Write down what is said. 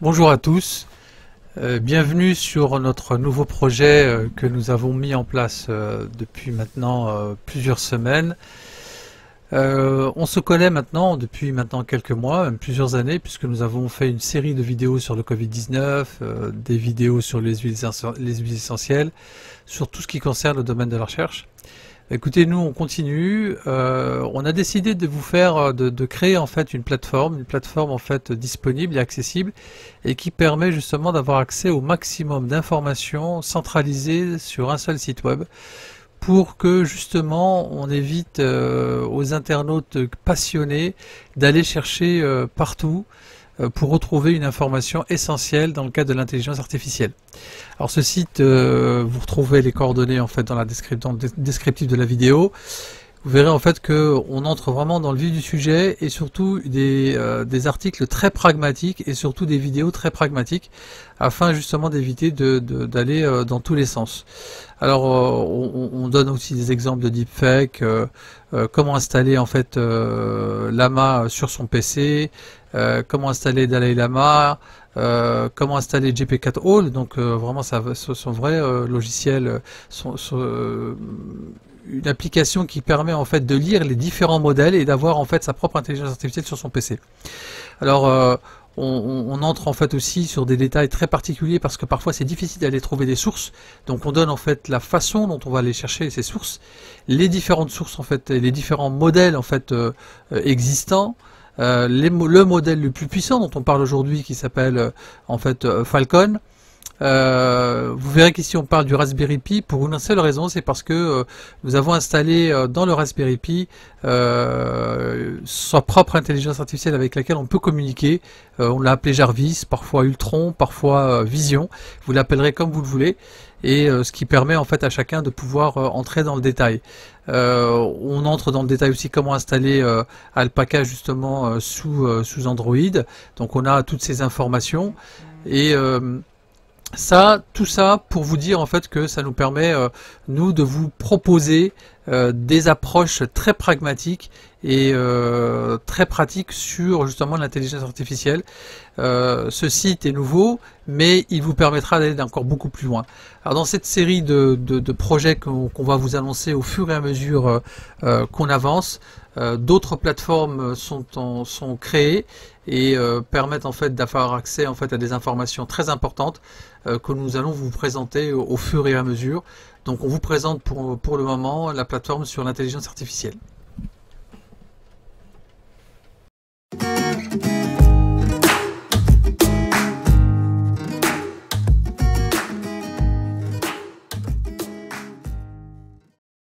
Bonjour à tous, bienvenue sur notre nouveau projet que nous avons mis en place depuis maintenant plusieurs semaines. On se connaît maintenant depuis quelques mois, même plusieurs années, puisque nous avons fait une série de vidéos sur le Covid-19, des vidéos sur les huiles essentielles, sur tout ce qui concerne le domaine de la recherche. Écoutez, nous on continue. On a décidé de vous faire, de créer en fait une plateforme en fait disponible et accessible, et qui permet justement d'avoir accès au maximum d'informations centralisées sur un seul site web, pour que justement on évite aux internautes passionnés d'aller chercher partout pour retrouver une information essentielle dans le cadre de l'intelligence artificielle. Alors ce site, vous retrouvez les coordonnées en fait dans le descriptif de la vidéo. Vous verrez en fait que on entre vraiment dans le vif du sujet, et surtout des articles très pragmatiques et surtout des vidéos très pragmatiques, afin justement d'éviter d'aller dans tous les sens. Alors on donne aussi des exemples de deepfake, comment installer en fait Llama sur son PC, comment installer Dalai Lama, comment installer GPT-4 All, donc vraiment ce sont vrais logiciels, une application qui permet en fait de lire les différents modèles et d'avoir en fait sa propre intelligence artificielle sur son PC. Alors on entre en fait aussi sur des détails très particuliers, parce que parfois c'est difficile d'aller trouver des sources, donc on donne en fait la façon dont on va aller chercher ces sources, les différentes sources en fait, les différents modèles en fait existants. Le modèle le plus puissant dont on parle aujourd'hui, qui s'appelle en fait Falcon. Vous verrez qu'ici on parle du Raspberry Pi pour une seule raison, c'est parce que nous avons installé dans le Raspberry Pi sa propre intelligence artificielle avec laquelle on peut communiquer. On l'a appelé Jarvis, parfois Ultron, parfois Vision, vous l'appellerez comme vous le voulez, et ce qui permet en fait à chacun de pouvoir entrer dans le détail. On entre dans le détail aussi comment installer Alpaca justement sous Android, donc on a toutes ces informations, et tout ça pour vous dire en fait que ça nous permet nous de vous proposer des approches très pragmatiques et très pratiques sur justement l'intelligence artificielle. Ce site est nouveau, mais il vous permettra d'aller encore beaucoup plus loin. Alors dans cette série de projets qu'on va vous annoncer au fur et à mesure qu'on avance, d'autres plateformes sont créées et permettent en fait d'avoir accès en fait à des informations très importantes que nous allons vous présenter au fur et à mesure. Donc on vous présente pour le moment la plateforme sur l'intelligence artificielle.